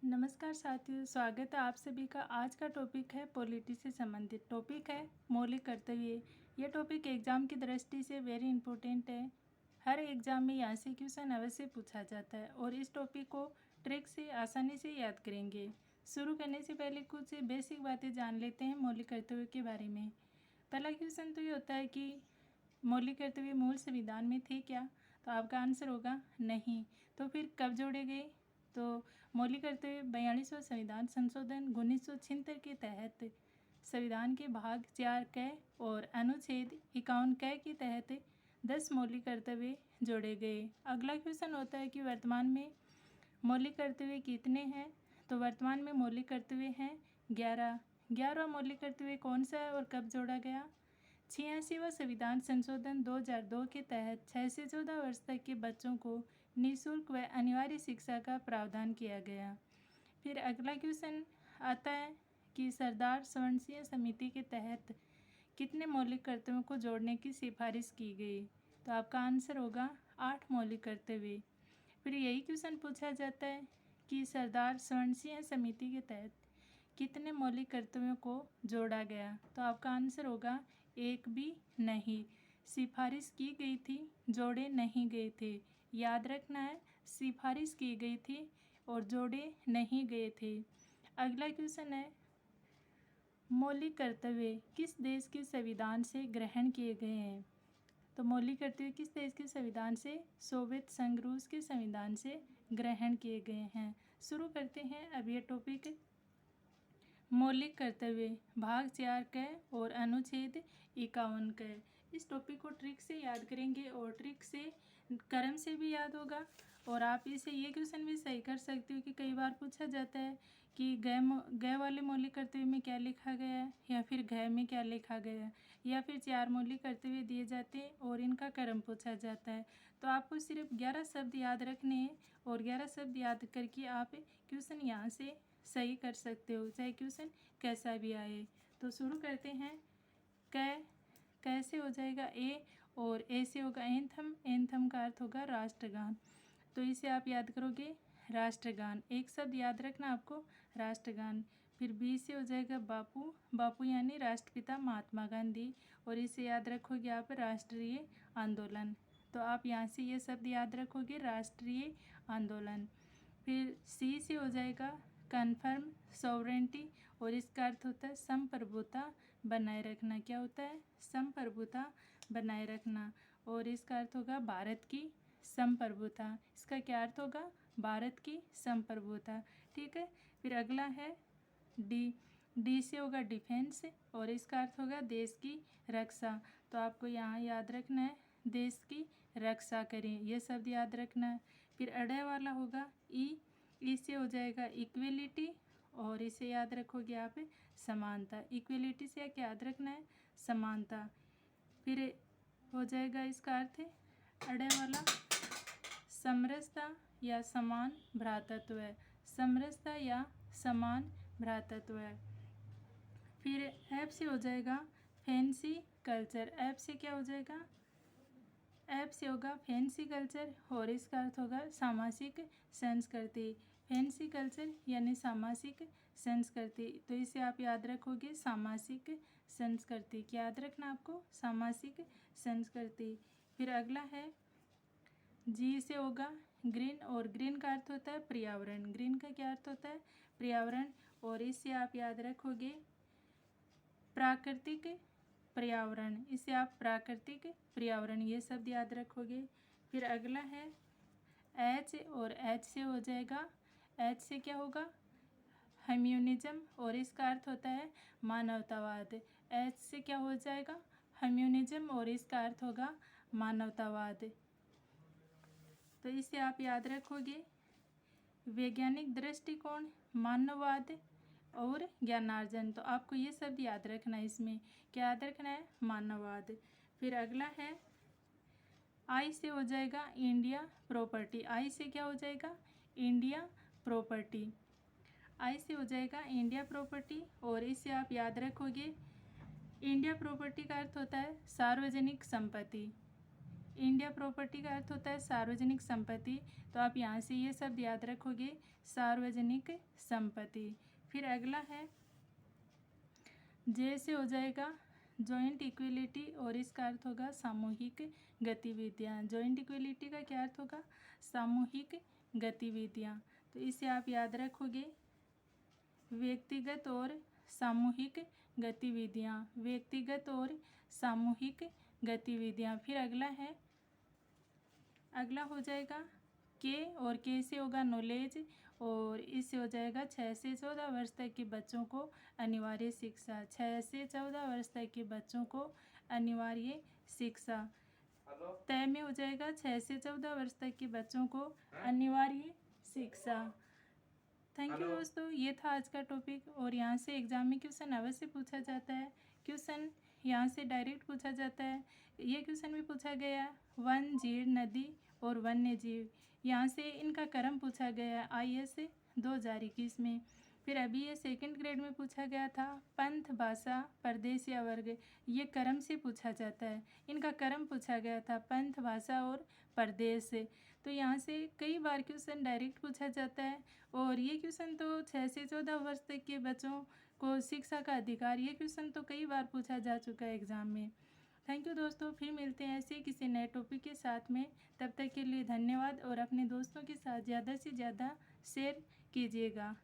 नमस्कार साथियों, स्वागत है आप सभी का। आज का टॉपिक है पॉलिटी से संबंधित टॉपिक है मौलिक कर्तव्य। यह टॉपिक एग्जाम की दृष्टि से वेरी इंपॉर्टेंट है। हर एग्जाम में यहाँ से क्वेश्चन अवश्य पूछा जाता है और इस टॉपिक को ट्रिक से आसानी से याद करेंगे। शुरू करने से पहले कुछ बेसिक बातें जान लेते हैं मौलिक कर्तव्य के बारे में। पहला क्वेश्चन तो ये होता है कि मौलिक कर्तव्य मूल संविधान में थे क्या? तो आपका आंसर होगा नहीं। तो फिर कब जोड़े गए? तो मौलिक कर्तव्य 42वां संविधान संशोधन 1976 के तहत संविधान के भाग 4 क और अनुच्छेद 51 क के तहत 10 मौलिक कर्तव्य जोड़े गए। अगला क्वेश्चन होता है कि वर्तमान में मौलिक कर्तव्य कितने हैं? तो वर्तमान में मौलिक कर्तव्य हैं 11। 11वां मौलिक कर्तव्य कौन सा है और कब जोड़ा गया? 86वां संविधान संशोधन 2002 के तहत 6 से 14 वर्ष तक के बच्चों को निःशुल्क व अनिवार्य शिक्षा का प्रावधान किया गया। फिर अगला क्वेश्चन आता है कि सरदार स्वर्ण सिंह समिति के तहत कितने मौलिक कर्तव्यों को जोड़ने की सिफारिश की गई? तो आपका आंसर होगा 8 मौलिक कर्तव्य। फिर यही क्वेश्चन पूछा जाता है कि सरदार स्वर्ण सिंह समिति के तहत कितने मौलिक कर्तव्यों को जोड़ा गया? तो आपका आंसर होगा एक भी नहीं। सिफारिश की गई थी, जोड़े नहीं गए थे। याद रखना है, सिफारिश की गई थी और जोड़े नहीं गए थे। अगला क्वेश्चन है मौलिक कर्तव्य किस देश के संविधान से ग्रहण किए गए हैं? तो मौलिक कर्तव्य किस देश के संविधान से? सोवियत संघ रूस के संविधान से ग्रहण किए गए हैं। शुरू करते हैं अब ये टॉपिक। मौलिक कर्तव्य भाग 4 क और अनुच्छेद 51 क। इस टॉपिक को ट्रिक से याद करेंगे और ट्रिक से क्रम से भी याद होगा और आप इसे ये क्वेश्चन भी सही कर सकते हो कि कई बार पूछा जाता है कि गए वाले मौलिक कर्तव्य में क्या लिखा गया है या फिर घ में क्या लिखा गया है, या फिर 4 मौलिक कर्तव्य दिए जाते हैं और इनका क्रम पूछा जाता है। तो आपको सिर्फ 11 शब्द याद रखने हैं और 11 शब्द याद करके आप क्वेश्चन यहाँ से सही कर सकते हो, चाहे क्वेश्चन कैसा भी आए। तो शुरू करते हैं। कैसे हो जाएगा ए और ए से होगा एंथम। एंथम का अर्थ होगा राष्ट्रगान। तो इसे आप याद करोगे राष्ट्रगान। एक शब्द याद रखना आपको, राष्ट्रगान। फिर बी से हो जाएगा बापू। बापू यानी राष्ट्रपिता महात्मा गांधी और इसे याद रखोगे आप राष्ट्रीय आंदोलन। तो आप यहाँ से ये शब्द याद रखोगे राष्ट्रीय आंदोलन। फिर सी से हो जाएगा कन्फर्म सॉवरेंटी और इसका अर्थ होता है संप्रभुता बनाए रखना। क्या होता है? संप्रभुता बनाए रखना और इसका अर्थ होगा भारत की संप्रभुता। इसका क्या अर्थ होगा? भारत की संप्रभुता। ठीक है। फिर अगला है डी। डी से होगा डिफेंस और इसका अर्थ होगा देश की रक्षा। तो आपको यहाँ याद रखना है देश की रक्षा करें, यह शब्द याद रखना है। फिर अड़े वाला होगा ई। इससे हो जाएगा इक्वलिटी और इसे याद रखोगे आप समानता। इक्वलिटी से क्या याद रखना है? समानता। फिर हो जाएगा इसका अर्थ अड़े वाला समरसता या समान भ्रातृत्व है। समरसता या समान भ्रातृत्व है। फिर एफ से हो जाएगा फैंसी कल्चर। एफ से क्या हो जाएगा? एफ से होगा फैंसी कल्चर और इसका अर्थ होगा सामाजिक संस्कृति। फैंसी कल्चर यानी सामाजिक संस्कृति। तो इसे आप याद रखोगे सामाजिक संस्कृति। क्या याद रखना आपको? सामाजिक संस्कृति। फिर अगला है जी से होगा ग्रीन और ग्रीन का अर्थ होता है पर्यावरण। ग्रीन का क्या अर्थ होता है? पर्यावरण और इससे आप याद रखोगे प्राकृतिक पर्यावरण। इसे आप प्राकृतिक पर्यावरण ये शब्द याद रखोगे। फिर अगला है एच और एच से हो जाएगा, एच से क्या होगा? ह्यूमनिज्म और इसका अर्थ होता है मानवतावाद। एच से क्या हो जाएगा? ह्यूमनिज्म और इसका अर्थ होगा मानवतावाद। तो इसे आप याद रखोगे वैज्ञानिक दृष्टिकोण, मानववाद और ज्ञानार्जन। तो आपको ये शब्द याद रखना है। इसमें क्या याद रखना है? मानववाद। फिर अगला है आई से हो जाएगा इंडिया प्रॉपर्टी। आई से क्या हो जाएगा? India property. आई से हो जाएगा इंडिया प्रॉपर्टी और इसे आप याद रखोगे इंडिया प्रॉपर्टी का अर्थ होता है सार्वजनिक संपत्ति। इंडिया प्रॉपर्टी का अर्थ होता है सार्वजनिक संपत्ति, तो आप यहाँ से ये शब्द याद रखोगे, सार्वजनिक संपत्ति। फिर अगला है जे से हो जाएगा जॉइंट इक्विलिटी, और इसका अर्थ होगा सामूहिक गतिविधियाँ। जॉइंट इक्विलिटी का क्या अर्थ होगा? सामूहिक गतिविधियाँ। तो इसे आप याद रखोगे, व्यक्तिगत और सामूहिक गतिविधियाँ, व्यक्तिगत और सामूहिक गतिविधियाँ। फिर अगला हो जाएगा के, और के से होगा नॉलेज, और इससे हो जाएगा 6 से 14 वर्ष तक के बच्चों को अनिवार्य शिक्षा। 6 से 14 वर्ष तक के बच्चों को अनिवार्य शिक्षा। तय में हो जाएगा 6 से 14 वर्ष तक के बच्चों को अनिवार्य शिक्षा। थैंक यू दोस्तों, ये था आज का टॉपिक। और यहाँ से एग्जाम में क्वेश्चन अवश्य पूछा जाता है। क्वेश्चन यहाँ से डायरेक्ट पूछा जाता है। ये क्वेश्चन भी पूछा गया, वन, झील, नदी और वन्य जीव, यहाँ से इनका क्रम पूछा गया IAS 2021 में। फिर अभी ये सेकंड ग्रेड में पूछा गया था, पंथ, भाषा, प्रदेश या वर्ग, ये क्रम से पूछा जाता है। इनका क्रम पूछा गया था, पंथ, भाषा और प्रदेश से। तो यहाँ से कई बार क्वेश्चन डायरेक्ट पूछा जाता है। और ये क्वेश्चन तो 6 से 14 वर्ष तक के बच्चों को शिक्षा का अधिकार, ये क्वेश्चन तो कई बार पूछा जा चुका है एग्ज़ाम में। थैंक यू दोस्तों, फिर मिलते हैं ऐसे किसी नए टॉपिक के साथ में। तब तक के लिए धन्यवाद, और अपने दोस्तों के साथ ज़्यादा से ज़्यादा शेयर कीजिएगा।